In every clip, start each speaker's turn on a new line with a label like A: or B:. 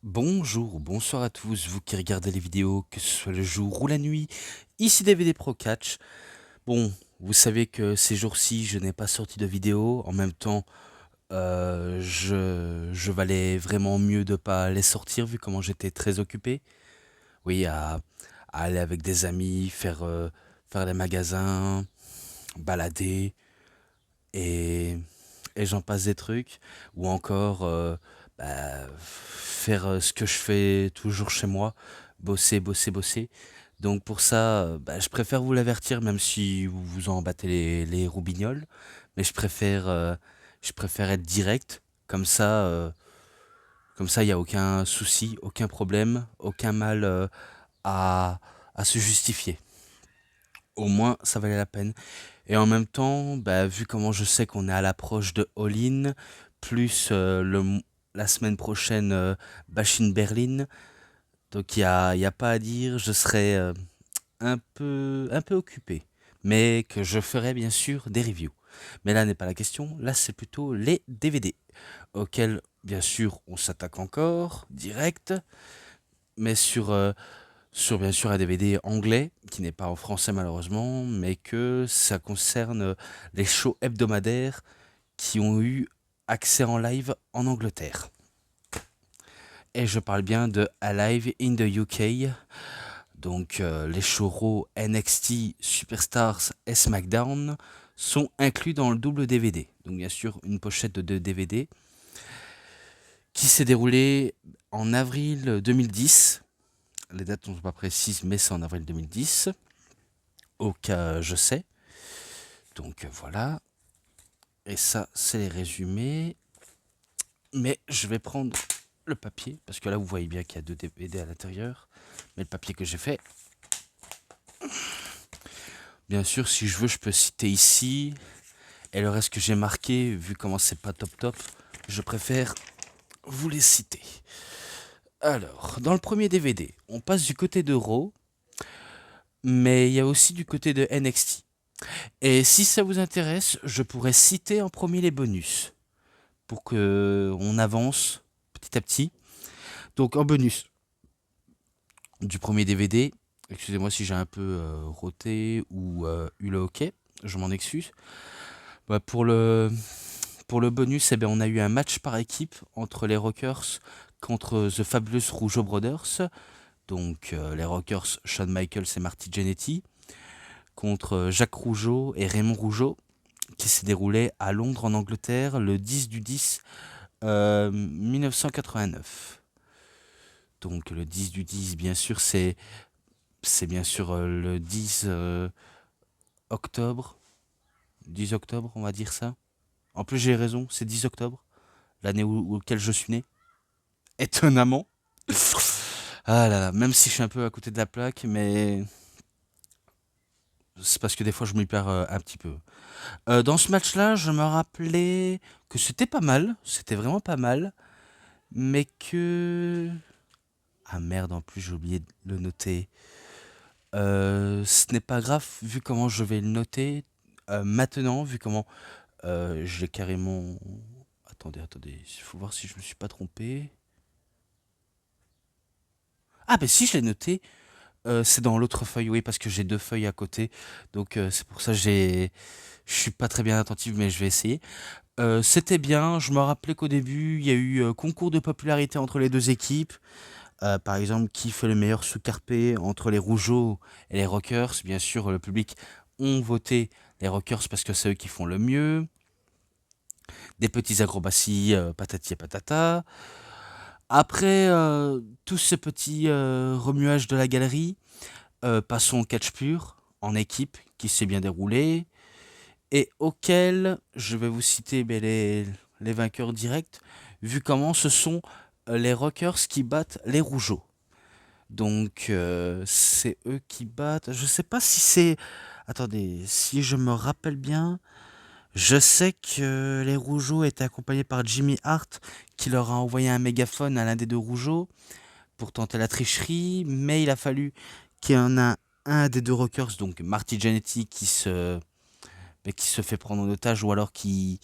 A: Bonjour ou bonsoir à tous, vous qui regardez les vidéos, que ce soit le jour ou la nuit, ici DVD Pro Catch. Bon, vous savez que ces jours-ci, je n'ai pas sorti de vidéo, en même temps, je valais vraiment mieux de pas les sortir vu comment j'étais très occupé. Oui, à aller avec des amis, faire les magasins, balader, et, et j'en passe des trucs, ou encore faire ce que je fais toujours chez moi, bosser, bosser, bosser. Donc pour ça, je préfère vous l'avertir, même si vous vous en battez les roubignoles, mais je préfère être direct, comme ça, il n'y a aucun souci, aucun problème, aucun mal à, à se justifier. Au moins, ça valait la peine. Et en même temps, vu comment je sais qu'on est à l'approche de All-In, plus la semaine prochaine, Bash in Berlin, donc il y a pas à dire, je serai un peu occupé. Mais que je ferai bien sûr des reviews. Mais là n'est pas la question, là c'est plutôt les DVD, auxquels bien sûr on s'attaque encore, direct, mais sur bien sûr un DVD anglais, qui n'est pas en français malheureusement, mais que ça concerne les shows hebdomadaires qui ont eu accès en live en Angleterre. Et je parle bien de Alive in the UK, donc les shows Raw, NXT, Superstars et SmackDown sont inclus dans le double DVD. Donc bien sûr une pochette de 2 DVD qui s'est déroulée en avril 2010. Les dates ne sont pas précises, mais c'est en avril 2010. Au cas je sais. Donc voilà. Et ça, c'est les résumés. Mais je vais prendre le papier, parce que là, vous voyez bien qu'il y a 2 DVD à l'intérieur. Mais le papier que j'ai fait, bien sûr, si je veux, je peux citer ici. Et le reste que j'ai marqué, vu comment c'est pas top top, je préfère vous les citer. Alors, dans le premier DVD, on passe du côté de Raw, mais il y a aussi du côté de NXT. Et si ça vous intéresse, je pourrais citer en premier les bonus, pour que on avance petit à petit. Donc en bonus du premier DVD, excusez-moi si j'ai un peu roté ou eu le hockey, je m'en excuse. Bah, pour le bonus, eh bien, on a eu un match par équipe entre les Rockers contre The Fabulous Rougeau Brothers, donc les Rockers Shawn Michaels et Marty Jannetty, contre Jacques Rougeau et Raymond Rougeau, qui s'est déroulé à Londres en Angleterre le 10 du 10 1989. Donc le 10 du 10, bien sûr, c'est bien sûr le 10 octobre. 10 octobre, on va dire ça. En plus, j'ai raison, c'est 10 octobre, l'année auquel je suis né. Étonnamment. Ah là là, même si je suis un peu à côté de la plaque, mais c'est parce que des fois je m'y perds un petit peu. Dans ce match-là, je me rappelais que c'était pas mal, c'était vraiment pas mal, mais que... Ah merde, en plus j'ai oublié de le noter. Ce n'est pas grave vu comment je vais le noter maintenant, vu comment je l'ai carrément... Attendez, il faut voir si je me suis pas trompé. Ah ben si, je l'ai noté. C'est dans l'autre feuille, oui, parce que j'ai 2 feuilles à côté. Donc c'est pour ça que je suis pas très bien attentif, mais je vais essayer. C'était bien, je me rappelais qu'au début, il y a eu concours de popularité entre les 2 équipes. Par exemple, qui fait le meilleur sous-carpé entre les Rougeaux et les Rockers. Bien sûr, le public ont voté les Rockers parce que c'est eux qui font le mieux. Des petits acrobaties patati et patata. Après tout ce petit remuage de la galerie, passons au catch pur en équipe qui s'est bien déroulé et auquel je vais vous citer les vainqueurs directs, vu comment ce sont les Rockers qui battent les Rougeaux. Donc c'est eux qui battent. Je sais pas si c'est... Attendez, si je me rappelle bien, je sais que les Rougeaux étaient accompagnés par Jimmy Hart qui leur a envoyé un mégaphone à l'un des 2 Rougeaux pour tenter la tricherie, mais il a fallu qu'il y en a un des 2 Rockers, donc Marty Jannetty, qui se fait prendre en otage ou alors qui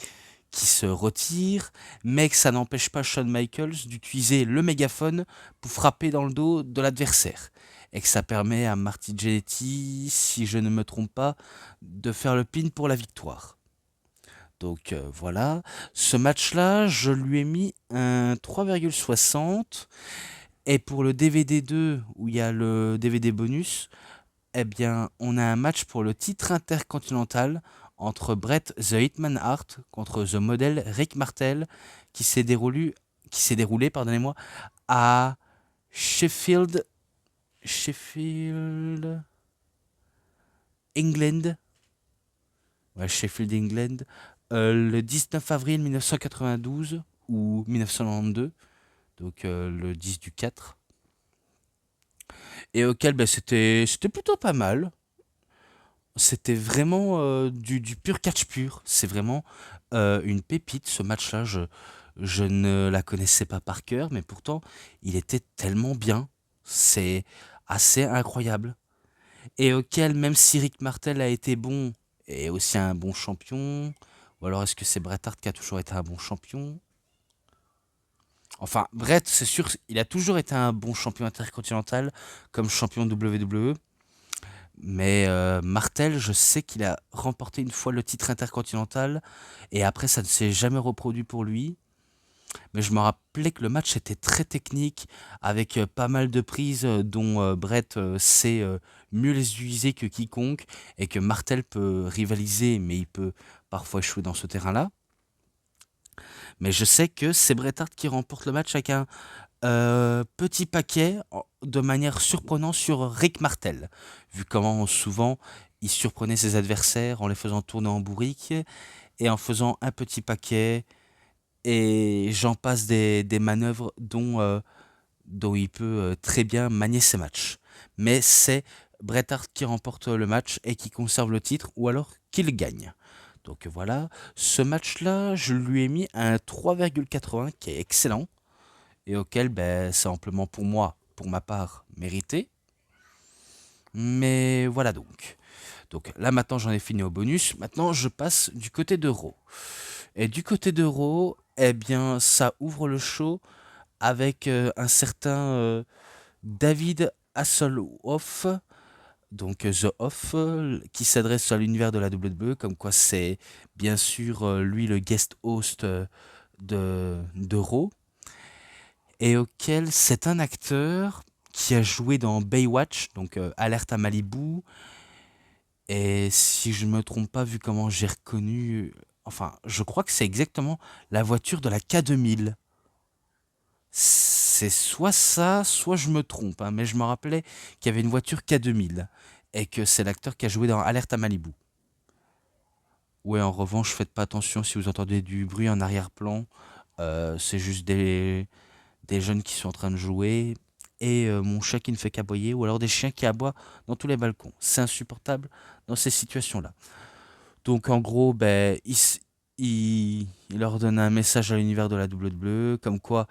A: qui se retire, mais que ça n'empêche pas Shawn Michaels d'utiliser le mégaphone pour frapper dans le dos de l'adversaire. Et que ça permet à Marty Jannetty, si je ne me trompe pas, de faire le pin pour la victoire. Donc voilà, ce match-là, je lui ai mis un 3,60. Et pour le DVD 2, où il y a le DVD bonus, eh bien, on a un match pour le titre intercontinental entre Bret The Hitman Hart contre The Model Rick Martel qui s'est déroulé, pardonnez-moi, à Sheffield, Sheffield, England, ouais, Sheffield, England, le 19 avril 1992 ou 1992, donc le 10 du 4, et auquel ben, c'était plutôt pas mal. C'était vraiment du pur catch pur. C'est vraiment une pépite, ce match-là. Je ne la connaissais pas par cœur, mais pourtant, il était tellement bien. C'est assez incroyable. Et auquel, même si Rick Martel a été bon, et aussi un bon champion, ou alors est-ce que c'est Bret Hart qui a toujours été un bon champion? Enfin, Bret, c'est sûr, il a toujours été un bon champion intercontinental, comme champion WWE. Mais Martel, je sais qu'il a remporté une fois le titre intercontinental et après ça ne s'est jamais reproduit pour lui. Mais je me rappelais que le match était très technique avec pas mal de prises dont Brett sait mieux les utiliser que quiconque et que Martel peut rivaliser mais il peut parfois échouer dans ce terrain-là. Mais je sais que c'est Bret Hart qui remporte le match avec un petit paquet de manière surprenante sur Rick Martel, vu comment souvent il surprenait ses adversaires en les faisant tourner en bourrique et en faisant un petit paquet, et j'en passe des manœuvres dont il peut très bien manier ses matchs. Mais c'est Bret Hart qui remporte le match et qui conserve le titre, ou alors qu'il gagne. Donc voilà, ce match-là, je lui ai mis un 3,80 qui est excellent et auquel ben, c'est amplement pour moi, pour ma part, mérité. Mais voilà donc. Donc là maintenant j'en ai fini au bonus. Maintenant je passe du côté d'Euro. Et du côté d'Euro, eh bien ça ouvre le show avec un certain David Hasselhoff, donc The Off, qui s'adresse à l'univers de la WWE, comme quoi c'est bien sûr lui le guest host d'Euro. Et auquel c'est un acteur qui a joué dans Baywatch, donc Alerte à Malibu. Et si je ne me trompe pas, vu comment j'ai reconnu, enfin, je crois que c'est exactement la voiture de la K2000. C'est soit ça, soit je me trompe, hein, mais je me rappelais qu'il y avait une voiture K2000 et que c'est l'acteur qui a joué dans Alerte à Malibu. Ouais, en revanche, faites pas attention si vous entendez du bruit en arrière-plan. C'est juste des jeunes qui sont en train de jouer et mon chat qui ne fait qu'aboyer ou alors des chiens qui aboient dans tous les balcons. C'est insupportable dans ces situations-là. Donc en gros, ben, il leur donne un message à l'univers de la WWE comme quoi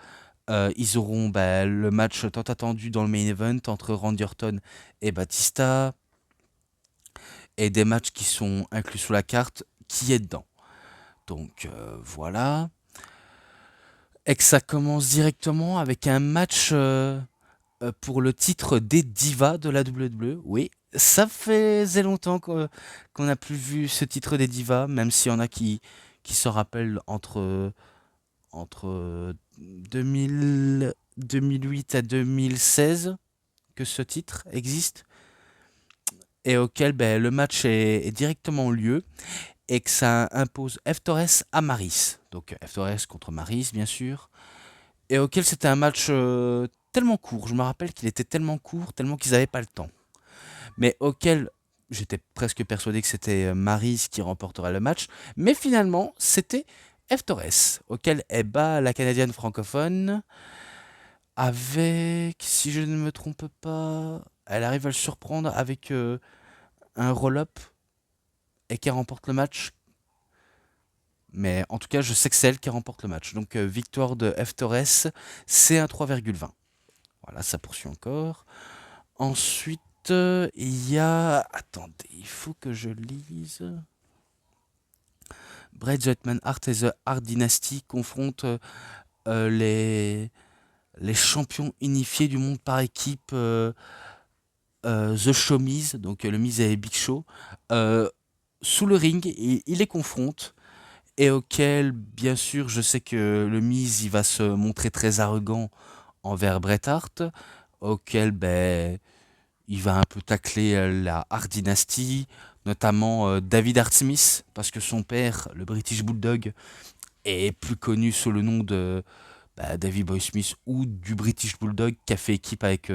A: ils auront ben, le match tant attendu dans le main event entre Randy Orton et Batista et des matchs qui sont inclus sur la carte qui est dedans. Donc voilà. Et que ça commence directement avec un match pour le titre des divas de la WWE. Oui, ça faisait longtemps qu'on n'a plus vu ce titre des divas, même s'il y en a qui se rappellent entre 2008 à 2016 que ce titre existe, et auquel ben, le match est directement lieu, et que ça impose F Torres à Maris. Donc F Torres contre Maris, bien sûr, et auquel c'était un match tellement court. Je me rappelle qu'il était tellement court, tellement qu'ils n'avaient pas le temps. Mais auquel j'étais presque persuadé que c'était Maryse qui remporterait le match. Mais finalement, c'était F. Torres, auquel elle bat la Canadienne francophone avec, si je ne me trompe pas, elle arrive à le surprendre avec un roll-up et qui remporte le match. Mais en tout cas, je sais que c'est elle qui remporte le match. Donc victoire de F. Torres, c'est un 3,20. Voilà, ça poursuit encore. Ensuite, il y a... Attendez, il faut que je lise. Bret the Hitman Hart et The Hart Dynasty confrontent les champions unifiés du monde par équipe, The Show Miz, donc le Miz et Big Show, euh, sous le ring, et il les confronte, et auquel, bien sûr, je sais que le Miz, il va se montrer très arrogant envers Bret Hart, auquel, ben, il va un peu tacler la Hart Dynasty, notamment David Hart Smith, parce que son père, le British Bulldog, est plus connu sous le nom de Davey Boy Smith ou du British Bulldog, qui a fait équipe avec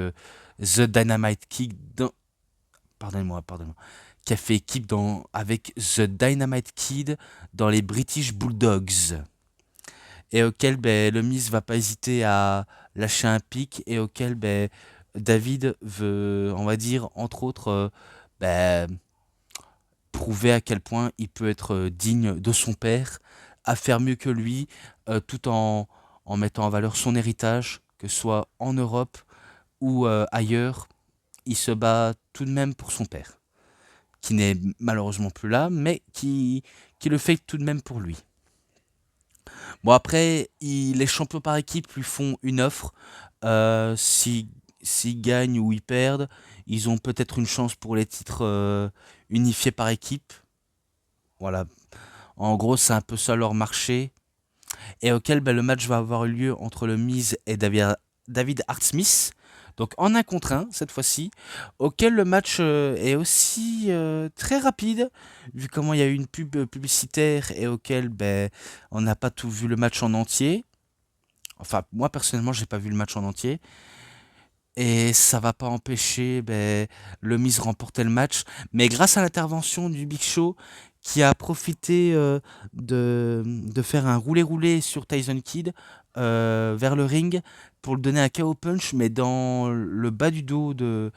A: The Dynamite Kid dans... Pardonnez-moi. Qui a fait équipe avec The Dynamite Kid dans les British Bulldogs. Et auquel le Miz va pas hésiter à lâcher un pic, et auquel David veut, on va dire, entre autres, ben, prouver à quel point il peut être digne de son père, à faire mieux que lui, tout en mettant en valeur son héritage, que ce soit en Europe ou ailleurs. Il se bat tout de même pour son père, qui n'est malheureusement plus là, mais qui le fait tout de même pour lui. Bon, après, les champions par équipe lui font une offre. S'ils gagnent ou ils perdent, ils ont peut-être une chance pour les titres unifiés par équipe. Voilà. En gros, c'est un peu ça leur marché. Et auquel le match va avoir lieu entre le Miz et David Hart Smith. Donc en un contre un cette fois-ci, auquel le match est aussi très rapide, vu comment il y a eu une pub publicitaire, et auquel on n'a pas tout vu le match en entier. Enfin, moi personnellement, j'ai pas vu le match en entier. Et ça va pas empêcher le Miz remporter le match. Mais grâce à l'intervention du Big Show, qui a profité de faire un roulé-roulé sur Tyson Kidd vers le ring pour le donner un KO punch, mais dans le bas du dos de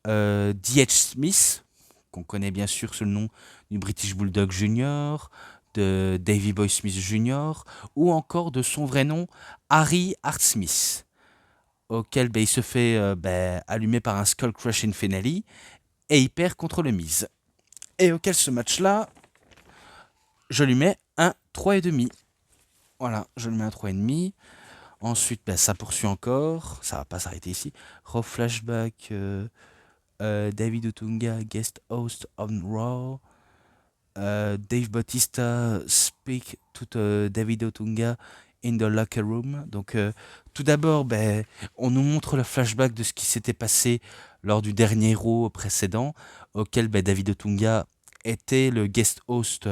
A: D.H. Smith, qu'on connaît bien sûr sous le nom du British Bulldog Junior, de Davey Boy Smith Junior, ou encore de son vrai nom, Harry Hart Smith, auquel il se fait allumer par un Skull Crushing Finale, et il perd contre le Miz. Et auquel ce match-là, je lui mets un 3,5. Voilà, je lui mets un 3,5. Ensuite, ça poursuit encore. Ça va pas s'arrêter ici. Raw Flashback, David Otunga, guest host on Raw. Dave Bautista speak to David Otunga in the locker room. Donc, tout d'abord, on nous montre le flashback de ce qui s'était passé lors du dernier Raw précédent, auquel David Otunga était le guest host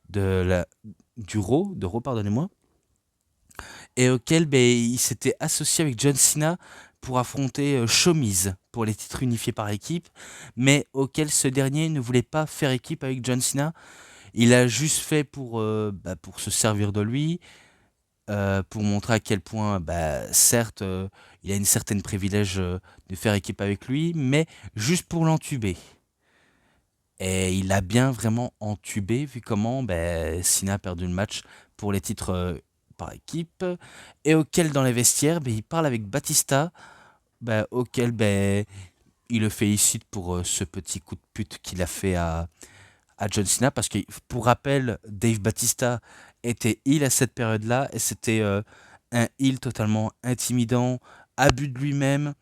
A: du Raw, pardonnez-moi, et auquel il s'était associé avec John Cena pour affronter Show Miz pour les titres unifiés par équipe, mais auquel ce dernier ne voulait pas faire équipe avec John Cena. Il a juste fait pour se servir de lui, pour montrer à quel point, certes, il a une certaine privilège de faire équipe avec lui, mais juste pour l'entuber. Et il a bien vraiment entubé, vu comment Cena a perdu le match pour les titres par équipe, et auquel dans les vestiaires, il parle avec Batista, auquel il le félicite pour ce petit coup de pute qu'il a fait à John Cena, parce que pour rappel, Dave Batista était heel à cette période-là, et c'était un heel totalement intimidant, abus de lui-même,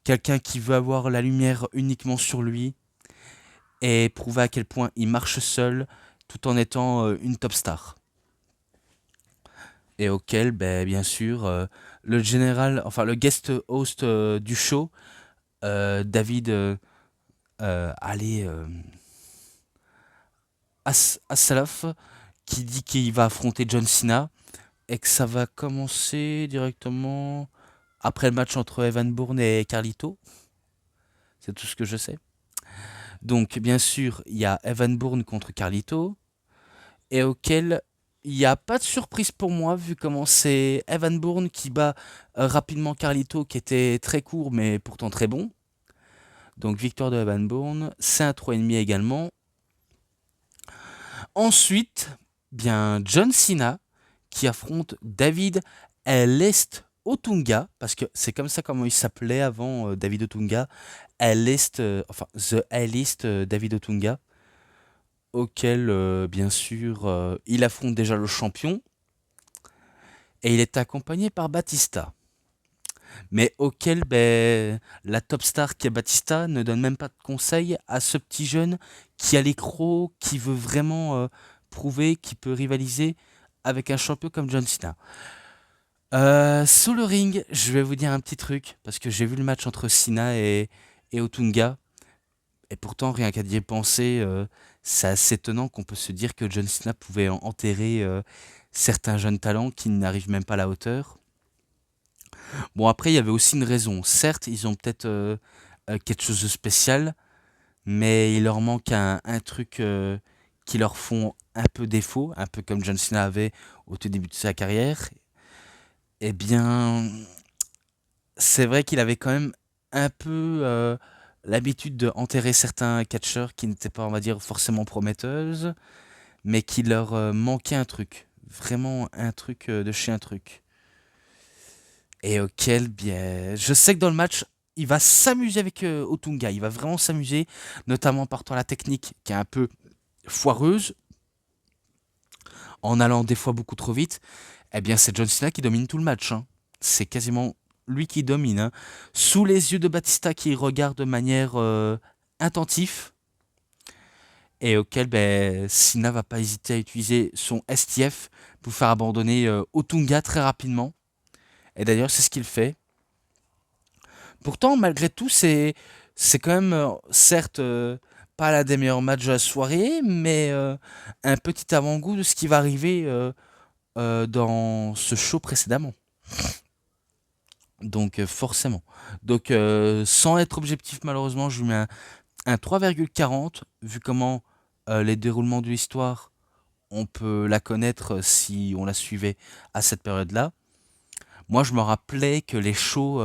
A: quelqu'un qui veut avoir la lumière uniquement sur lui, et prouver à quel point il marche seul tout en étant une top star. Et auquel, bien sûr, le guest host du show, David Hasselhoff, qui dit qu'il va affronter John Cena, et que ça va commencer directement après le match entre Evan Bourne et Carlito. C'est tout ce que je sais. Donc, bien sûr, il y a Evan Bourne contre Carlito, et auquel il n'y a pas de surprise pour moi, vu comment c'est Evan Bourne qui bat rapidement Carlito, qui était très court mais pourtant très bon. Donc victoire de Evan Bourne, c'est un 3,5 également. Ensuite, bien John Cena qui affronte David Lest Otunga, parce que c'est comme ça comment il s'appelait avant David Otunga, The List David Otunga, auquel, bien sûr, il affronte déjà le champion et il est accompagné par Batista. Mais auquel la top star qui est Batista ne donne même pas de conseils à ce petit jeune qui a l'écro, qui veut vraiment prouver qu'il peut rivaliser avec un champion comme John Cena. Sur le ring, je vais vous dire un petit truc, parce que j'ai vu le match entre Cena et Otunga, et pourtant rien qu'à y penser, c'est assez étonnant qu'on peut se dire que John Cena pouvait enterrer certains jeunes talents qui n'arrivent même pas à la hauteur. Bon, après, il y avait aussi une raison. Certes, ils ont peut-être quelque chose de spécial, mais il leur manque un truc qui leur font un peu défaut, un peu comme John Cena avait au tout début de sa carrière. Eh bien, c'est vrai qu'il avait quand même un peu l'habitude de enterrer certains catcheurs qui n'étaient pas, on va dire, forcément prometteuses, mais qui leur manquait un truc. Vraiment un truc de chez un truc. Et auquel, bien, je sais que dans le match, il va s'amuser avec Otunga. Il va vraiment s'amuser, notamment par la technique qui est un peu foireuse, en allant des fois beaucoup trop vite. Eh bien, c'est John Cena qui domine tout le match, hein. C'est quasiment lui qui domine, hein. Sous les yeux de Batista qui regarde de manière attentive et auquel Cena va pas hésiter à utiliser son STF pour faire abandonner Otunga très rapidement. Et d'ailleurs, c'est ce qu'il fait. Pourtant, malgré tout, c'est quand même, certes, pas l'un des meilleurs matchs de la soirée, mais un petit avant-goût de ce qui va arriver dans ce show précédemment. Donc, forcément. Donc, sans être objectif, malheureusement, je lui mets un 3,40, vu comment les déroulements de l'histoire, on peut la connaître si on la suivait à cette période-là. Moi, je me rappelais que les shows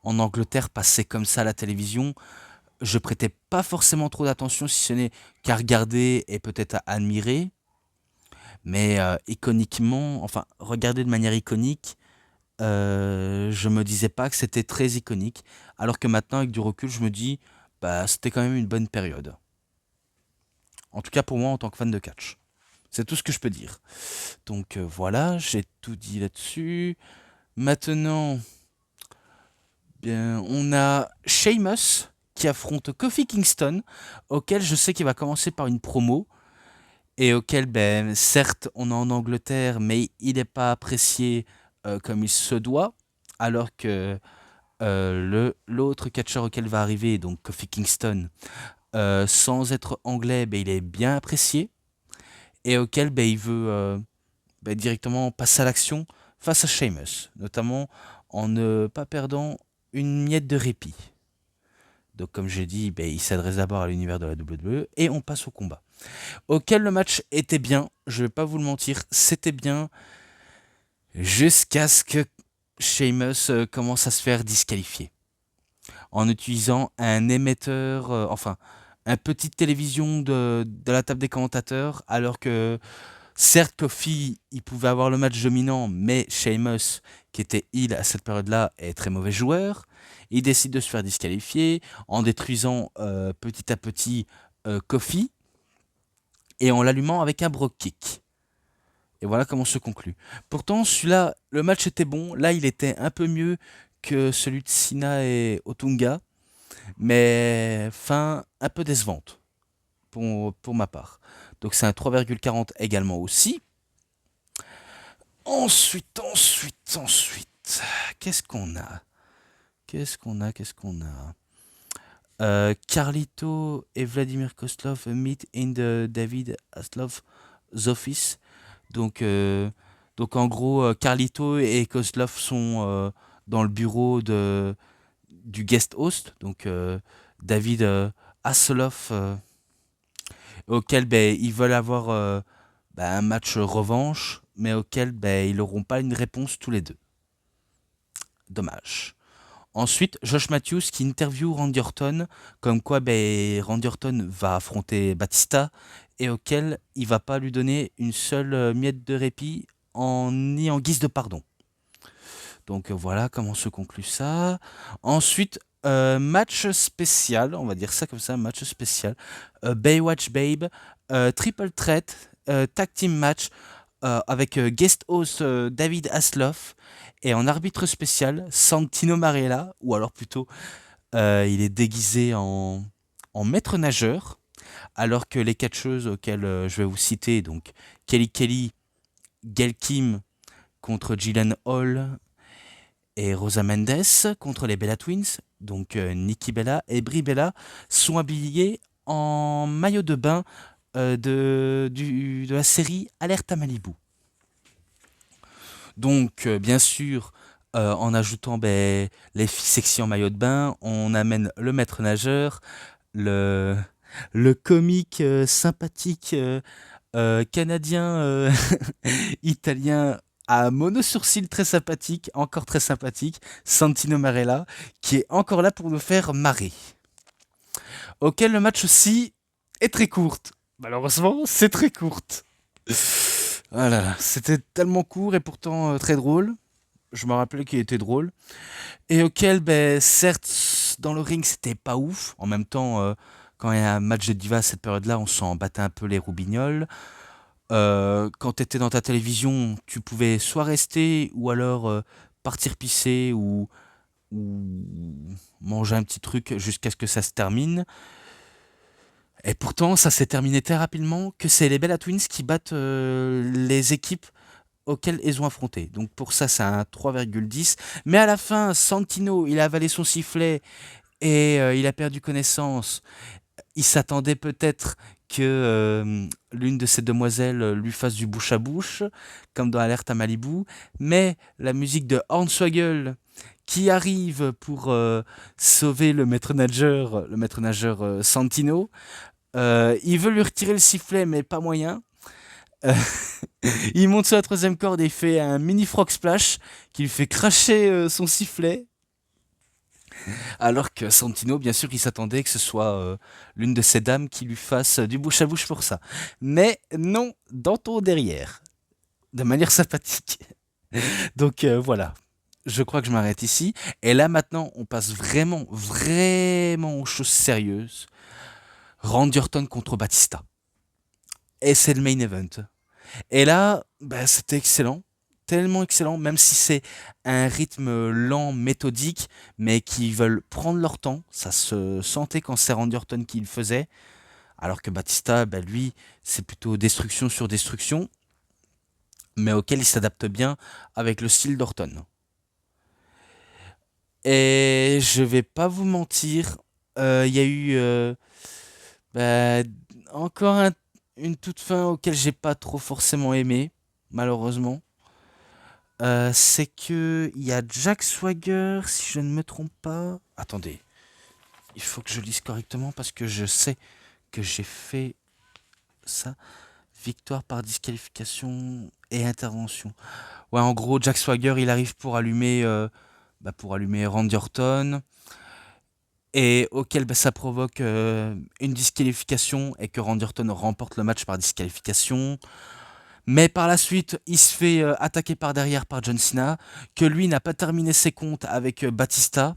A: en Angleterre passaient comme ça à la télévision. Je prêtais pas forcément trop d'attention, si ce n'est qu'à regarder et peut-être à admirer. Mais iconiquement, enfin, regarder de manière iconique, je me disais pas que c'était très iconique. Alors que maintenant, avec du recul, je me dis, bah, c'était quand même une bonne période. En tout cas pour moi en tant que fan de catch. C'est tout ce que je peux dire. Donc voilà, j'ai tout dit là-dessus. Maintenant, bien, on a Sheamus qui affronte Kofi Kingston, auquel je sais qu'il va commencer par une promo, et auquel, ben, certes, on est en Angleterre, mais il n'est pas apprécié comme il se doit, alors que l'autre catcheur auquel va arriver, donc Kofi Kingston, sans être anglais, ben, il est bien apprécié, et auquel ben, il veut directement passer à l'action face à Sheamus, notamment en ne pas perdant une miette de répit. Donc comme j'ai dit, il s'adresse d'abord à l'univers de la WWE et on passe au combat. Auquel le match était bien, je vais pas vous le mentir, c'était bien jusqu'à ce que Sheamus commence à se faire disqualifier en utilisant un émetteur, enfin un petite télévision de la table des commentateurs, alors que certes Kofi il pouvait avoir le match dominant, mais Sheamus qui était heel à cette période-là est très mauvais joueur. Il décide de se faire disqualifier en détruisant petit à petit Kofi et en l'allumant avec un Brogue Kick. Et voilà comment se conclut. Pourtant, celui-là, le match était bon. Là, il était un peu mieux que celui de Cena et Otunga. Mais fin un peu décevante pour ma part. Donc c'est un 3,40 également aussi. Ensuite. Qu'est-ce qu'on a? Carlito et Vladimir Kozlov meet in the David Hasselhoff's office. Donc, en gros, Carlito et Kozlov sont dans le bureau du guest host, donc David Hasselhoff, auquel ils veulent avoir un match revanche, mais auquel ils n'auront pas une réponse tous les deux. Dommage. Ensuite, Josh Matthews qui interviewe Randy Orton, comme quoi Randy Orton va affronter Batista, et auquel il va pas lui donner une seule miette de répit ni en guise de pardon. Donc voilà comment se conclut ça. Ensuite, match spécial, on va dire ça comme ça, match spécial. Baywatch Babe triple threat, tag team match avec guest host David Hasselhoff et en arbitre spécial Santino Marella, ou alors plutôt il est déguisé en maître nageur, alors que les catcheuses auxquelles je vais vous citer, donc Kelly Kelly, Gail Kim contre Gillian Hall et Rosa Mendes contre les Bella Twins, donc Nikki Bella et Brie Bella, sont habillés en maillot de bain de la série Alerte à Malibu. Donc, bien sûr, en ajoutant les filles sexy en maillot de bain, on amène le maître nageur, le, le comique sympathique canadien italien à mono-sourcil très sympathique, encore très sympathique, Santino Marella, qui est encore là pour nous faire marrer. Auquel le match aussi est très courte. Malheureusement, c'est très courte. Ah là là, c'était tellement court et pourtant très drôle. Je me rappelais qu'il était drôle. Et auquel, certes, dans le ring, c'était pas ouf. En même temps, quand il y a un match de diva à cette période-là, on s'en battait un peu les roubignoles. Quand tu étais dans ta télévision, tu pouvais soit rester ou alors partir pisser ou manger un petit truc jusqu'à ce que ça se termine. Et pourtant, ça s'est terminé très rapidement que c'est les Bella Twins qui battent les équipes auxquelles ils ont affronté. Donc pour ça, c'est un 3,10. Mais à la fin, Santino, il a avalé son sifflet et il a perdu connaissance. Il s'attendait peut-être que l'une de ces demoiselles lui fasse du bouche à bouche, comme dans Alerte à Malibu. Mais la musique de Hornswoggle qui arrive pour sauver le maître nageur Santino, il veut lui retirer le sifflet, mais pas moyen. Euh, il monte sur la troisième corde et fait un mini frog splash qui lui fait cracher son sifflet. Alors que Santino, bien sûr, il s'attendait que ce soit l'une de ces dames qui lui fasse du bouche à bouche pour ça. Mais non, dans ton derrière. De manière sympathique. Donc voilà. Je crois que je m'arrête ici. Et là maintenant, on passe vraiment, vraiment aux choses sérieuses. Randy Orton contre Batista. Et c'est le main event. Et là, c'était excellent. Tellement excellent, même si c'est un rythme lent, méthodique, mais qui veulent prendre leur temps. Ça se sentait quand c'est Randy Orton qui le faisait. Alors que Batista, lui, c'est plutôt destruction sur destruction, mais auquel il s'adapte bien avec le style d'Orton. Et je vais pas vous mentir, il y a eu bah, encore une toute fin auquel j'ai pas trop forcément aimé, malheureusement. C'est que il y a Jack Swagger, si je ne me trompe pas. Attendez, il faut que je lise correctement parce que je sais que j'ai fait ça. Victoire par disqualification et intervention. Ouais, en gros, Jack Swagger, il arrive pour allumer Randy Orton et auquel ça provoque une disqualification et que Randy Orton remporte le match par disqualification. Mais par la suite, il se fait attaquer par derrière par John Cena, que lui n'a pas terminé ses comptes avec Batista,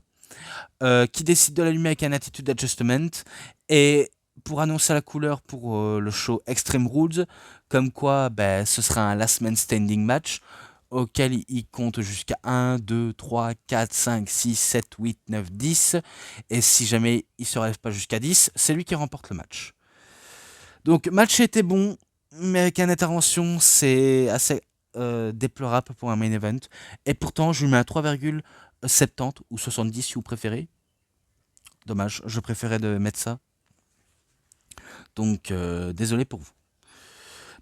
A: qui décide de l'allumer avec un Attitude Adjustment, et pour annoncer la couleur pour le show Extreme Rules, comme quoi ce sera un Last Man Standing match, auquel il compte jusqu'à 1, 2, 3, 4, 5, 6, 7, 8, 9, 10, et si jamais il ne se relève pas jusqu'à 10, c'est lui qui remporte le match. Donc match était bon, mais avec une intervention, c'est assez déplorable pour un main event. Et pourtant, je lui mets un 3,70 ou 70 si vous préférez. Dommage, je préférais de mettre ça. Donc, désolé pour vous.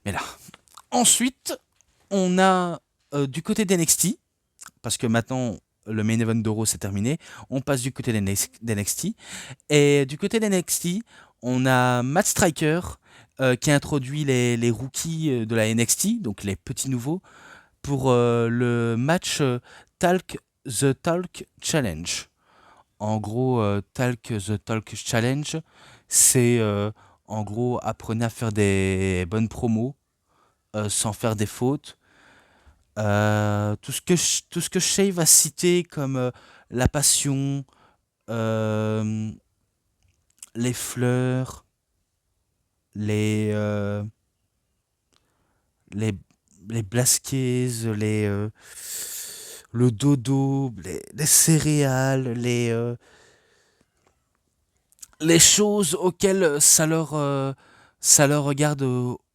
A: Mais là. Ensuite, on a du côté d'NXT, parce que maintenant, le main event d'Euro c'est terminé. On passe du côté d'NXT. Et du côté d'NXT, on a Matt Striker qui a introduit les rookies de la NXT, donc les petits nouveaux, pour le match The Talk Challenge. En gros, The Talk Challenge, c'est en gros apprenez à faire des bonnes promos sans faire des fautes. Tout ce que Shay va citer comme la passion, euh, les fleurs, les, euh, les, les Blasquez, le dodo, les céréales, les choses auxquelles ça leur regarde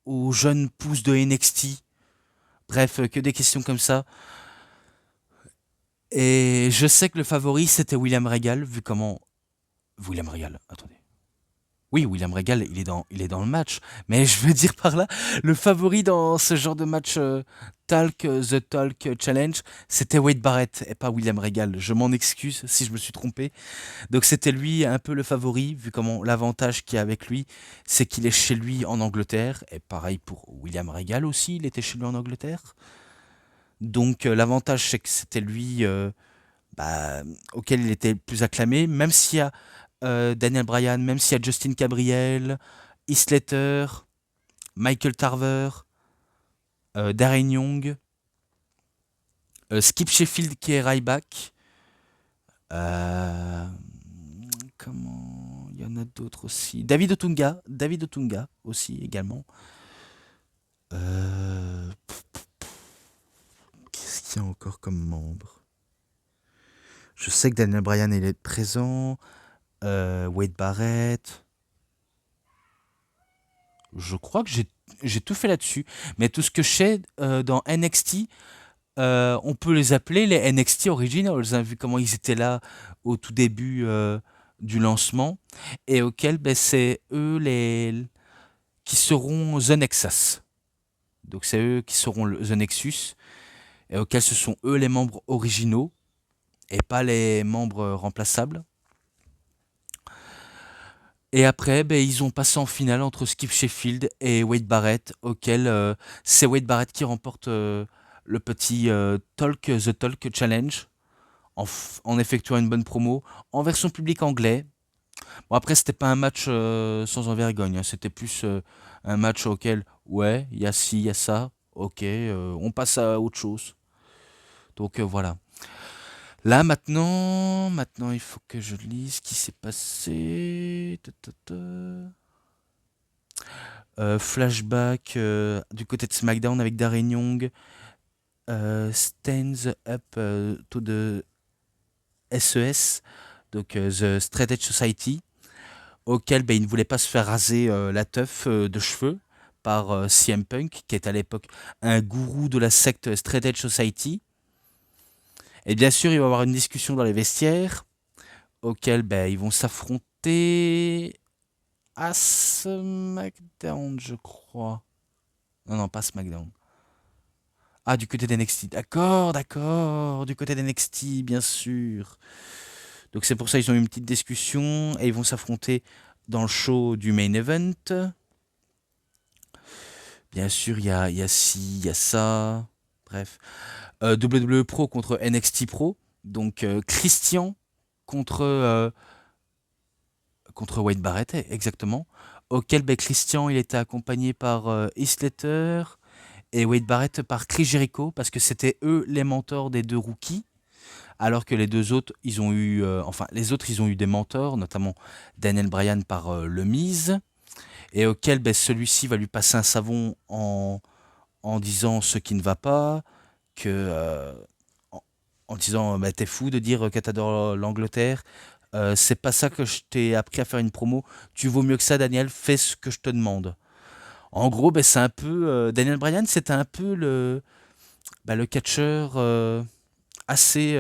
A: aux jeunes pousses de NXT. Bref, que des questions comme ça. Et je sais que le favori, c'était William Regal, vu comment... William Regal, attendez. Oui, William Regal, il est dans le match. Mais je veux dire par là, le favori dans ce genre de match The Talk Challenge, c'était Wade Barrett et pas William Regal. Je m'en excuse si je me suis trompé. Donc c'était lui un peu le favori, vu comment l'avantage qu'il y a avec lui, c'est qu'il est chez lui en Angleterre. Et pareil pour William Regal aussi, il était chez lui en Angleterre. Donc l'avantage, c'est que c'était lui bah, auquel il était le plus acclamé, même s'il y a Daniel Bryan, même s'il y a Justin Gabriel, Heath Slater, Michael Tarver, Darren Young, Skip Sheffield qui est Ryback. Euh, comment il y en a d'autres aussi. David Otunga aussi également. Euh, Qu'est-ce qu'il y a encore comme membre? Je sais que Daniel Bryan il est présent. Wade Barrett. Je crois que j'ai tout fait là-dessus. Mais tout ce que je sais dans NXT, on peut les appeler les NXT Originals, hein, vu comment ils étaient là au tout début du lancement, et auxquels ben, c'est eux qui seront The Nexus. Donc c'est eux qui seront The Nexus, et auxquels ce sont eux les membres originaux, et pas les membres remplaçables. Et après, ben, ils ont passé en finale entre Skip Sheffield et Wade Barrett, auquel c'est Wade Barrett qui remporte le petit The Talk Challenge en effectuant une bonne promo en version public anglais. Bon, après, c'était pas un match sans envergogne, hein, c'était plus un match auquel, ouais, il y a ci, il y a ça, ok, on passe à autre chose. Donc voilà. Là maintenant, il faut que je lise ce qui s'est passé. Flashback du côté de SmackDown avec Darren Young. Stands Up to the SES, donc The Straight Edge Society, auquel ben, il ne voulait pas se faire raser la teuf de cheveux par CM Punk, qui est à l'époque un gourou de la secte Straight Edge Society. Et bien sûr, il va y avoir une discussion dans les vestiaires, auquel ben, ils vont s'affronter à SmackDown, je crois. Non, non, pas SmackDown. Ah, du côté d'NXT. D'accord. Du côté d'NXT, bien sûr. Donc c'est pour ça qu'ils ont eu une petite discussion et ils vont s'affronter dans le show du main event. Bien sûr, il y a ci, il y a ça. Bref. WWE Pro contre NXT Pro. Donc Christian contre Wade Barrett, exactement. Auquel ben, Christian il était accompagné par Heath Slater et Wade Barrett par Chris Jericho parce que c'était eux les mentors des deux rookies. Alors que les deux autres, ils ont eu, les autres, ils ont eu des mentors, notamment Daniel Bryan par Le Miz, et auquel ben, celui-ci va lui passer un savon en disant ce qui ne va pas, que, en, en disant bah, t'es fou de dire que t'adores l'Angleterre, c'est pas ça que je t'ai appris à faire une promo, tu vaux mieux que ça, Daniel, fais ce que je te demande. En gros, ben, c'est un peu. Daniel Bryan, c'était un peu le catcheur assez.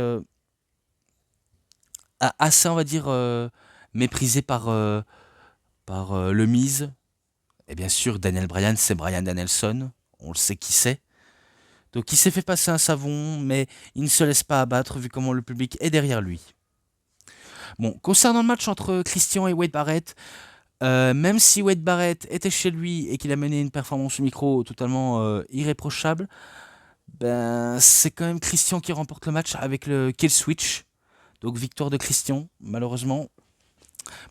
A: Assez, on va dire, méprisé par le Miz. Et bien sûr, Daniel Bryan, c'est Bryan Danielson. On le sait qui c'est. Donc il s'est fait passer un savon, mais il ne se laisse pas abattre vu comment le public est derrière lui. Bon, concernant le match entre Christian et Wade Barrett, même si Wade Barrett était chez lui et qu'il a mené une performance au micro totalement irréprochable, ben c'est quand même Christian qui remporte le match avec le kill switch. Donc victoire de Christian, malheureusement.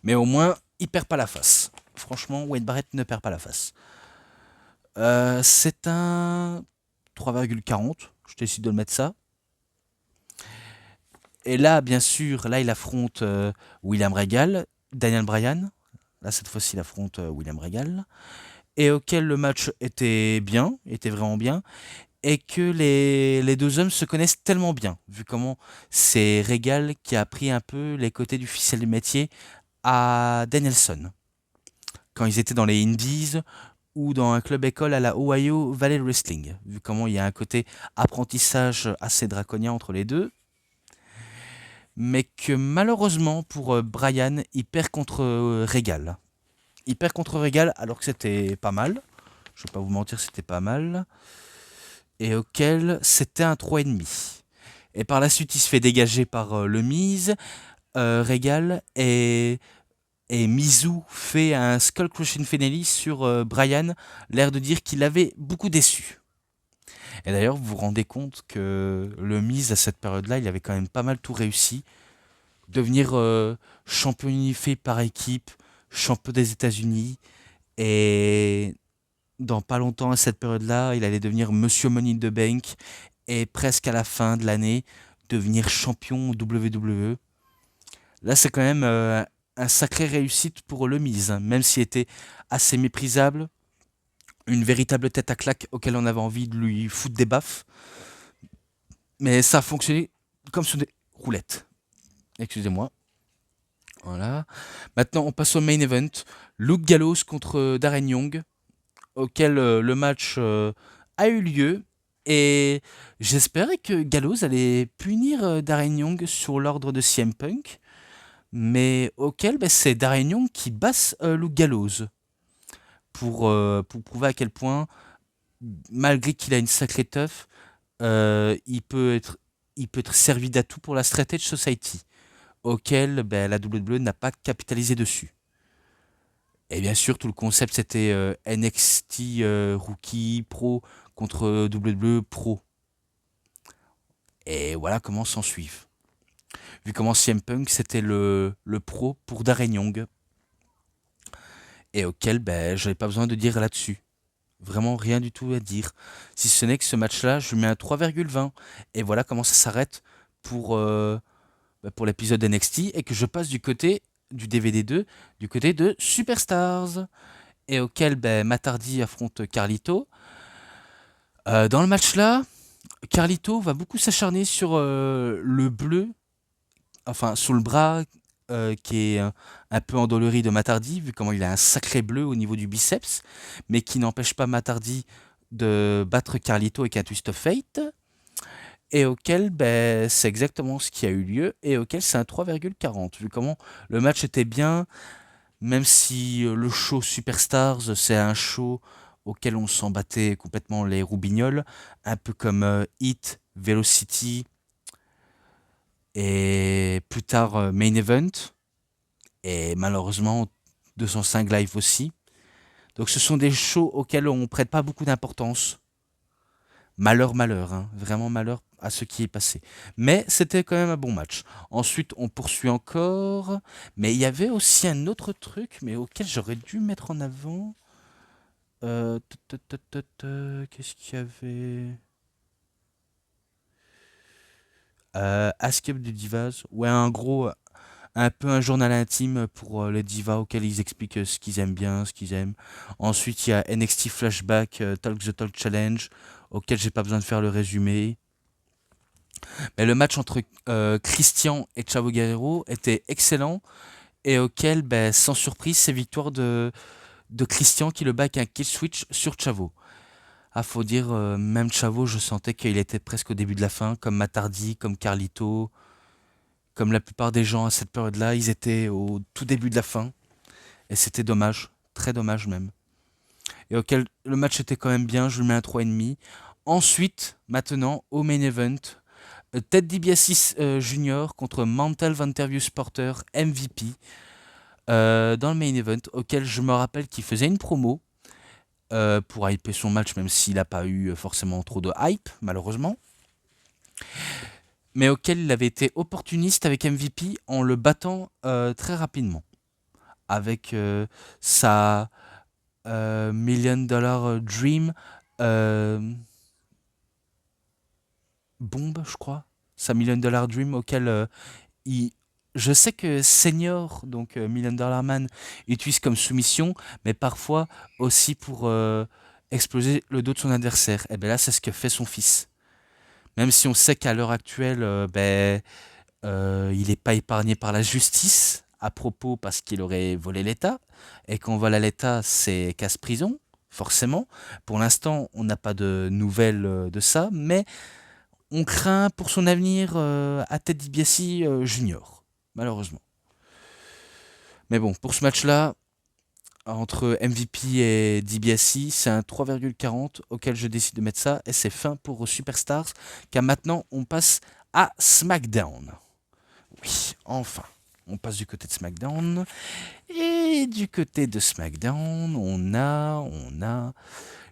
A: Mais au moins, il perd pas la face. Franchement, Wade Barrett ne perd pas la face. C'est un 3,40. Je décide de le mettre ça. Et là, bien sûr, là, il affronte William Regal, Daniel Bryan. Là, cette fois-ci, il affronte William Regal. Et auquel le match était bien, était vraiment bien. Et que les deux hommes se connaissent tellement bien, vu comment c'est Regal qui a appris un peu les côtés du ficelle du métier à Danielson. Quand ils étaient dans les Indies ou dans un club école à la Ohio Valley Wrestling, vu comment il y a un côté apprentissage assez draconien entre les deux. Mais que malheureusement pour Brian, il perd contre Regal. Il perd contre Regal alors que c'était pas mal. Je vais pas vous mentir, c'était pas mal. Et auquel c'était un 3,5. Et par la suite, il se fait dégager par le Miz, Regal, et Mizu fait un Skull Crushing Finale sur Brian, l'air de dire qu'il avait beaucoup déçu. Et d'ailleurs, vous vous rendez compte que le Miz, à cette période-là, il avait quand même pas mal tout réussi. Devenir champion unifié par équipe, champion des États-Unis, et dans pas longtemps à cette période-là, il allait devenir Monsieur Money in the Bank, et presque à la fin de l'année, devenir champion WWE. Là, c'est quand même un sacré réussite pour le Miz, hein, même s'il était assez méprisable, une véritable tête à claque auquel on avait envie de lui foutre des baffes. Mais ça a fonctionné comme sur des roulettes. Excusez-moi. Voilà. Maintenant, on passe au main event. Luke Gallows contre Darren Young, auquel le match a eu lieu. Et j'espérais que Gallows allait punir Darren Young sur l'ordre de CM Punk. Mais auquel c'est Darren Young qui basse Luke Gallows pour prouver à quel point, malgré qu'il a une sacrée teuf, il peut être servi d'atout pour la Strategy Society, auquel la WWE n'a pas capitalisé dessus. Et bien sûr, tout le concept c'était NXT Rookie Pro contre WWE Pro. Et voilà comment s'en suivent. Vu comment CM Punk c'était le pro pour Darren Young, et auquel je n'avais pas besoin de dire là-dessus. Vraiment rien du tout à dire. Si ce n'est que ce match-là, je lui mets un 3,20. Et voilà comment ça s'arrête pour l'épisode NXT. Et que je passe du côté du DVD 2, du côté de Superstars. Et auquel Matt Hardy affronte Carlito. Dans le match-là, Carlito va beaucoup s'acharner sur le bleu, enfin sur le bras qui est un peu endolori de Matt Hardy, vu comment il a un sacré bleu au niveau du biceps, mais qui n'empêche pas Matt Hardy de battre Carlito avec un Twist of Fate, et auquel c'est exactement ce qui a eu lieu, et auquel c'est un 3,40, vu comment le match était bien, même si le show Superstars, c'est un show auquel on s'en battait complètement les roubignoles, un peu comme Heat, Velocity, et plus tard Main Event, et malheureusement 205 Live aussi. Donc ce sont des shows auxquels on ne prête pas beaucoup d'importance. Malheur, malheur, hein. Vraiment malheur à ce qui est passé. Mais c'était quand même un bon match. Ensuite, on poursuit encore. Mais il y avait aussi un autre truc, mais auquel j'aurais dû mettre en avant. Qu'est-ce qu'il y avait Ask Up des Divas. Ouais, en gros, un peu un journal intime pour les divas auxquels ils expliquent ce qu'ils aiment bien, ce qu'ils aiment. Ensuite, il y a NXT Flashback, Talk the Talk Challenge, auquel j'ai pas besoin de faire le résumé. Mais le match entre Christian et Chavo Guerrero était excellent et auquel, sans surprise, c'est victoire de Christian qui le bat avec un kill switch sur Chavo. Ah, faut dire, même Chavo, je sentais qu'il était presque au début de la fin, comme Matardi, comme Carlito, comme la plupart des gens à cette période-là, ils étaient au tout début de la fin. Et c'était dommage, très dommage même. Et auquel le match était quand même bien, je lui mets un 3,5. Ensuite, maintenant, au main event, Ted DiBiase Jr. contre Mantel Vantervius Porter MVP dans le main event, auquel je me rappelle qu'il faisait une promo pour hyper son match, même s'il n'a pas eu forcément trop de hype, malheureusement. Mais auquel il avait été opportuniste avec MVP en le battant très rapidement. Avec sa Million Dollar Dream bombe, je crois. Sa Million Dollar Dream auquel il je sais que Senior, donc Million Dollar Man, utilise comme soumission, mais parfois aussi pour exploser le dos de son adversaire. Et bien là, c'est ce que fait son fils. Même si on sait qu'à l'heure actuelle, il n'est pas épargné par la justice à propos parce qu'il aurait volé l'État. Et quand on vole à l'État, c'est casse-prison, forcément. Pour l'instant, on n'a pas de nouvelles de ça, mais on craint pour son avenir à Ted DiBiase Junior, malheureusement. Mais bon, pour ce match-là, entre MVP et DiBiase, c'est un 3,40 auquel je décide de mettre ça, et c'est fin pour Superstars, car maintenant on passe à SmackDown. Oui, enfin, on passe du côté de SmackDown, et du côté de SmackDown, on a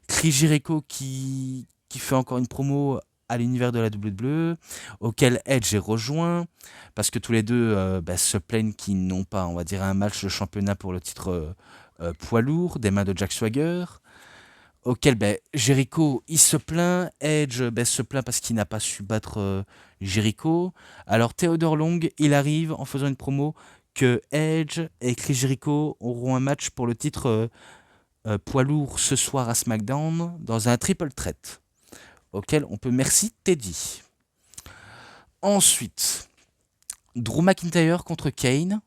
A: Chris Jericho qui fait encore une promo à l'univers de la WWE, auquel Edge est rejoint, parce que tous les deux se plaignent qu'ils n'ont pas, on va dire, un match de championnat pour le titre poids lourd, des mains de Jack Swagger, auquel Jericho, il se plaint, Edge se plaint parce qu'il n'a pas su battre Jericho. Alors Theodore Long, il arrive en faisant une promo que Edge et Chris Jericho auront un match pour le titre poids lourd ce soir à SmackDown dans un triple threat, auquel on peut merci Teddy. Ensuite, Drew McIntyre contre Kane,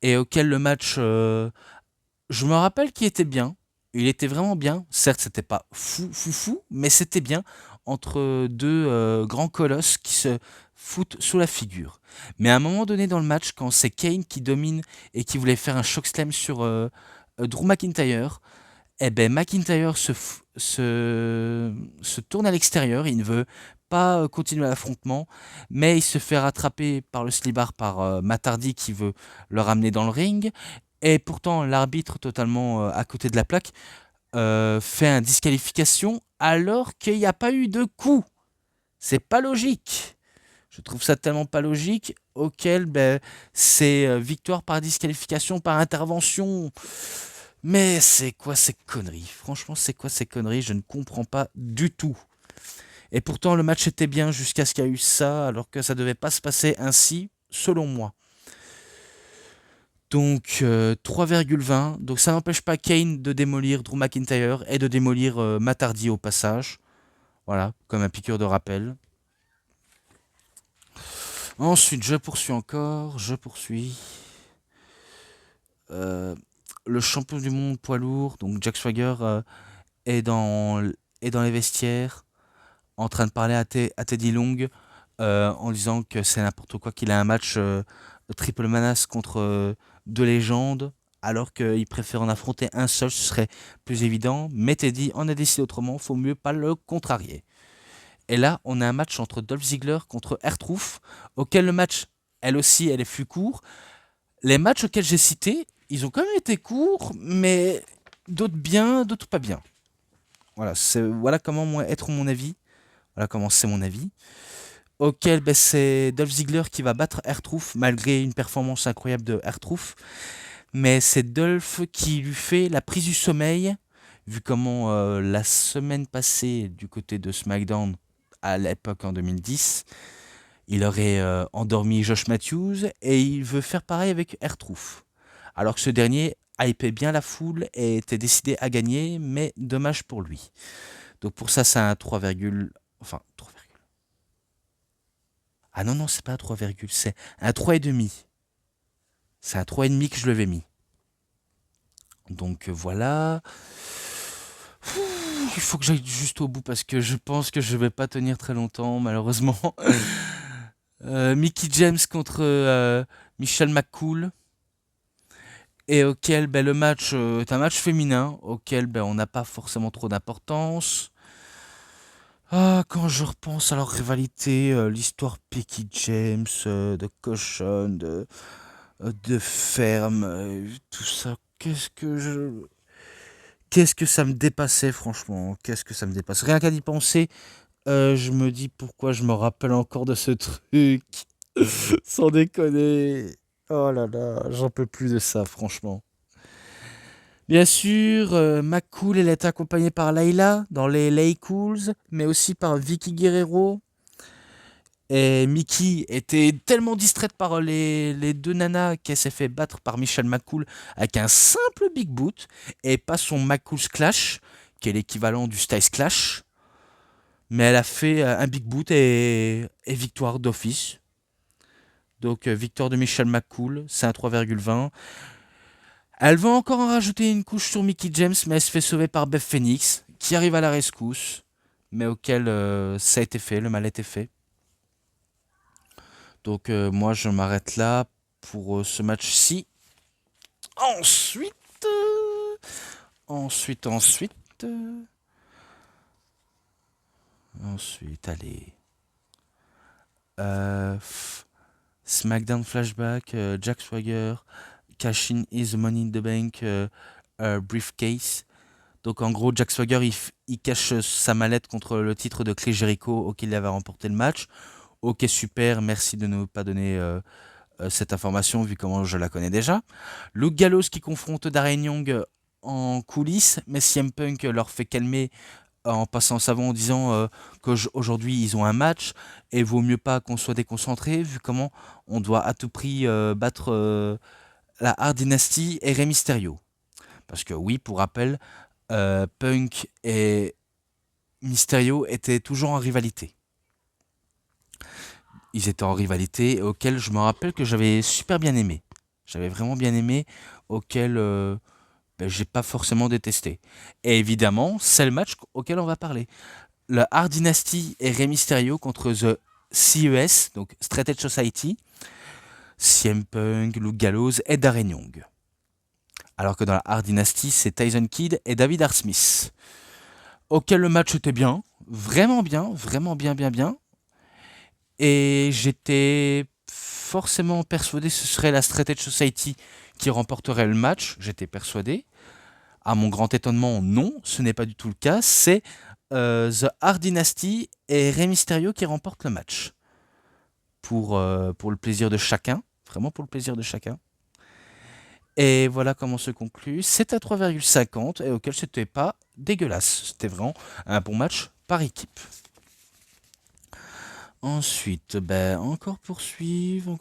A: et auquel le match, je me rappelle qu'il était bien. Il était vraiment bien. Certes, c'était pas fou, mais c'était bien entre deux grands colosses qui se foutent sous la figure. Mais à un moment donné dans le match, quand c'est Kane qui domine et qui voulait faire un chokeslam sur Drew McIntyre, eh ben McIntyre se tourne à l'extérieur, il ne veut pas continuer l'affrontement, mais il se fait rattraper par le slibard par Matt Hardy qui veut le ramener dans le ring, et pourtant l'arbitre totalement à côté de la plaque fait une disqualification alors qu'il n'y a pas eu de coup. C'est pas logique. Je trouve ça tellement pas logique, auquel c'est victoire par disqualification, par intervention. Mais c'est quoi ces conneries? Franchement, c'est quoi ces conneries? Je ne comprends pas du tout. Et pourtant, le match était bien jusqu'à ce qu'il y a eu ça, alors que ça devait pas se passer ainsi, selon moi. Donc 3,20. Donc ça n'empêche pas Kane de démolir Drew McIntyre et de démolir Matt Hardy au passage. Voilà, comme un piqûre de rappel. Ensuite, je poursuis encore, je poursuis. Euh, le champion du monde poids lourd, donc Jack Swagger, est dans les vestiaires, en train de parler à Teddy Long, en disant que c'est n'importe quoi, qu'il a un match triple menace contre deux légendes, alors qu'il préfère en affronter un seul, ce serait plus évident. Mais Teddy en a décidé autrement, faut mieux pas le contrarier. Et là, on a un match entre Dolph Ziggler contre R-Truth, auquel le match, elle aussi, elle est plus court. Les matchs auxquels j'ai cité, ils ont quand même été courts, mais d'autres bien, d'autres pas bien. Voilà comment être mon avis. Voilà comment c'est mon avis. Auquel c'est Dolph Ziggler qui va battre R-Truth malgré une performance incroyable de R-Truth. Mais c'est Dolph qui lui fait la prise du sommeil, vu comment la semaine passée du côté de SmackDown, à l'époque en 2010, il aurait endormi Josh Matthews et il veut faire pareil avec R-Truth. Alors que ce dernier hypait bien la foule et était décidé à gagner, mais dommage pour lui. Donc pour ça, c'est un 3, enfin 3, ah non, non, c'est pas un 3, c'est un 3,5. C'est un 3,5 que je l'avais mis. Donc voilà. Il faut que j'aille juste au bout parce que je pense que je vais pas tenir très longtemps, malheureusement. Mickey James contre Michelle McCool. Et auquel le match est un match féminin, auquel on n'a pas forcément trop d'importance. Ah, quand je repense à leur rivalité, l'histoire Mickey James, de cochon, de ferme, tout ça, qu'est-ce que ça me dépassait, franchement. Qu'est-ce que ça me dépasse. Rien qu'à y penser, je me dis pourquoi je me rappelle encore de ce truc. Sans déconner. Oh là là, j'en peux plus de ça, franchement. Bien sûr, McCool, elle est accompagnée par Layla dans les Lay Cools, mais aussi par Vicky Guerrero. Et Mickey était tellement distraite par les deux nanas qu'elle s'est fait battre par Michelle McCool avec un simple Big Boot et pas son McCool's Clash, qui est l'équivalent du Styles Clash. Mais elle a fait un Big Boot et victoire d'office. Donc victoire de Michelle McCool, c'est un 3,20. Elle va encore en rajouter une couche sur Mickey James, mais elle se fait sauver par Beth Phoenix, qui arrive à la rescousse, mais auquel ça a été fait, le mal a été fait. Donc moi je m'arrête là pour ce match-ci. Ensuite, euh, ensuite, allez. Euh, f- SmackDown Flashback, Jack Swagger, Cash In is Money in the Bank, Briefcase. Donc en gros, Jack Swagger, il cache sa mallette contre le titre de Chris Jericho auquel il avait remporté le match. Ok, super, merci de ne pas donner cette information vu comment je la connais déjà. Luke Gallows qui confronte Darren Young en coulisses, mais CM Punk leur fait calmer en passant savon en disant qu'aujourd'hui ils ont un match et vaut mieux pas qu'on soit déconcentré vu comment on doit à tout prix battre la Hard Dynasty et Rey Mysterio. Parce que oui, pour rappel, Punk et Mysterio étaient toujours en rivalité. Ils étaient en rivalité auquel je me rappelle que j'avais super bien aimé. J'avais vraiment bien aimé, auquel j'ai pas forcément détesté. Et évidemment, c'est le match auquel on va parler. La Hard Dynasty et Rey Mysterio contre The CES, donc Straight Edge Society, CM Punk, Luke Gallows et Darren Young. Alors que dans la Hard Dynasty, c'est Tyson Kidd et David R. Smith. Auquel le match était bien, vraiment bien, bien, bien. Et j'étais forcément persuadé que ce serait la Straight Edge Society qui remporterait le match. J'étais persuadé. À mon grand étonnement, non, ce n'est pas du tout le cas. C'est The Hard Dynasty et Rey Mysterio qui remportent le match. Pour le plaisir de chacun. Vraiment pour le plaisir de chacun. Et voilà comment se conclut. C'est à 3,50 et auquel c'était pas dégueulasse. C'était vraiment un bon match par équipe. Ensuite, encore poursuivre.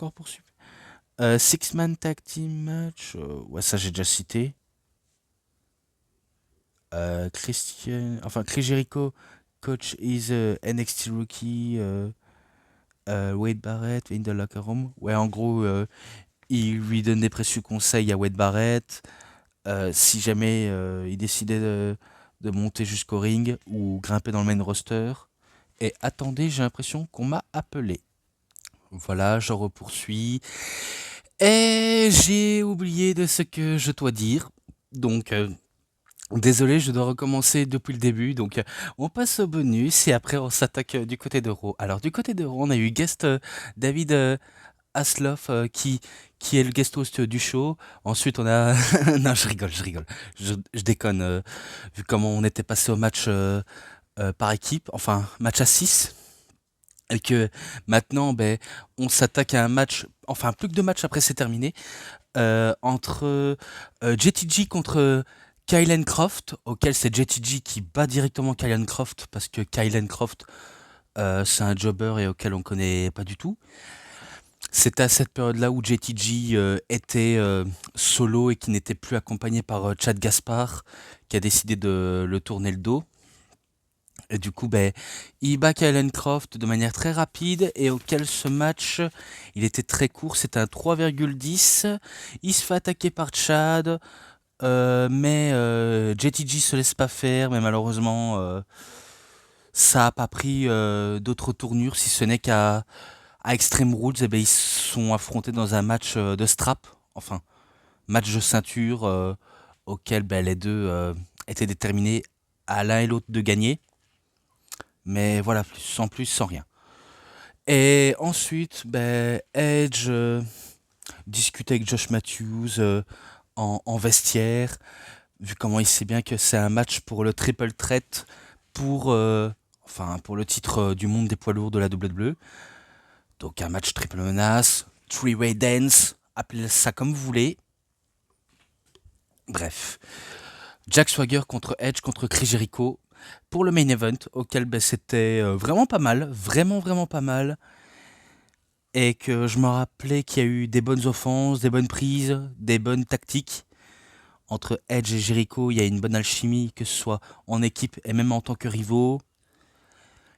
A: Six-man tag team match. Ouais, ça j'ai déjà cité. Chris Jericho, coach is NXT rookie. Wade Barrett in the locker room. Ouais, en gros, il lui donne des précieux conseils à Wade Barrett. Si jamais il décidait de monter jusqu'au ring ou grimper dans le main roster. Et attendez, j'ai l'impression qu'on m'a appelé. Voilà, je repoursuis. Et j'ai oublié de ce que je dois dire. Donc, désolé, je dois recommencer depuis le début. Donc, on passe au bonus et après, on s'attaque du côté de Raw. Alors, du côté de Raw, on a eu guest David Hasselhoff qui est le guest host du show. Ensuite, on a. Non, je rigole. Je déconne. Vu comment on était passé au match par équipe, enfin, match à 6. Et que maintenant, on s'attaque à un match, enfin plus que deux matchs après c'est terminé, entre JTG contre Kylan Croft, auquel c'est JTG qui bat directement Kylan Croft, parce que Kylan Croft, c'est un jobber et auquel on connaît pas du tout. C'est à cette période-là où JTG était solo et qui n'était plus accompagné par Chad Gaspard, qui a décidé de le tourner le dos. Et du coup, il bat Kylan Croft de manière très rapide et auquel ce match, il était très court, c'était un 3,10. Il se fait attaquer par Chad, mais JTG se laisse pas faire, mais malheureusement, ça a pas pris d'autres tournures, si ce n'est qu'à Extreme Rules, ils se sont affrontés dans un match de strap, enfin, match de ceinture, auquel les deux étaient déterminés à l'un et l'autre de gagner. Mais voilà, sans plus, sans rien. Et ensuite, Edge discute avec Josh Matthews en vestiaire, vu comment il sait bien que c'est un match pour le triple threat, pour le titre du monde des poids lourds de la WWE. Donc un match triple menace, three-way dance, appelez ça comme vous voulez. Bref. Jack Swagger contre Edge contre Chris Jericho pour le main event, auquel c'était vraiment pas mal, vraiment pas mal. et que je me rappelais qu'il y a eu des bonnes offenses, des bonnes prises, des bonnes tactiques. Entre Edge et Jericho, il y a une bonne alchimie, que ce soit en équipe et même en tant que rivaux.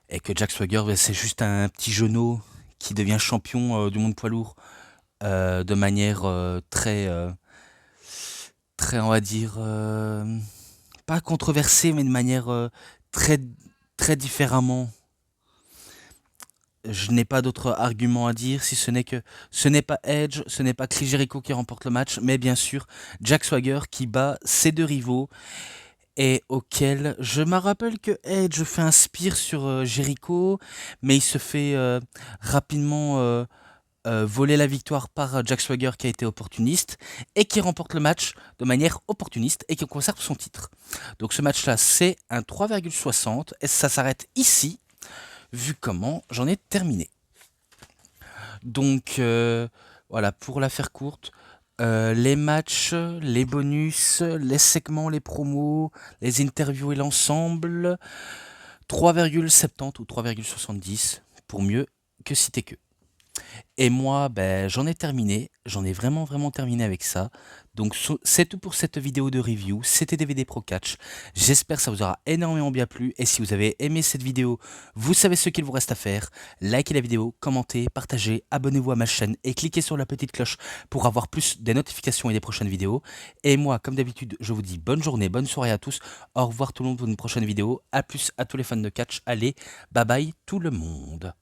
A: Et que Jack Swagger, c'est juste un petit genou qui devient champion du monde poids lourd de manière très, on va dire, pas controversée, mais de manière très, très différemment. Je n'ai pas d'autre argument à dire si ce n'est que ce n'est pas Edge, ce n'est pas Chris Jericho qui remporte le match, mais bien sûr Jack Swagger qui bat ses deux rivaux et auquel je me rappelle que Edge fait un spear sur Jericho, mais il se fait rapidement voler la victoire par Jack Swagger qui a été opportuniste et qui remporte le match de manière opportuniste et qui conserve son titre. Donc ce match-là, c'est un 3,60 et ça s'arrête ici, vu comment j'en ai terminé. Donc voilà, pour la faire courte, les matchs, les bonus, les segments, les promos, les interviews et l'ensemble, 3,70 ou 3,70 pour mieux que citer que. Et moi, ben, j'en ai terminé, j'en ai vraiment terminé avec ça. Donc c'est tout pour cette vidéo de review, c'était DVD Pro Catch. J'espère que ça vous aura énormément bien plu. Et si vous avez aimé cette vidéo, vous savez ce qu'il vous reste à faire. Likez la vidéo, commentez, partagez, abonnez-vous à ma chaîne et cliquez sur la petite cloche pour avoir plus des notifications et des prochaines vidéos. Et moi, comme d'habitude, je vous dis bonne journée, bonne soirée à tous. Au revoir tout le monde pour une prochaine vidéo. A plus à tous les fans de catch. Allez, bye bye tout le monde.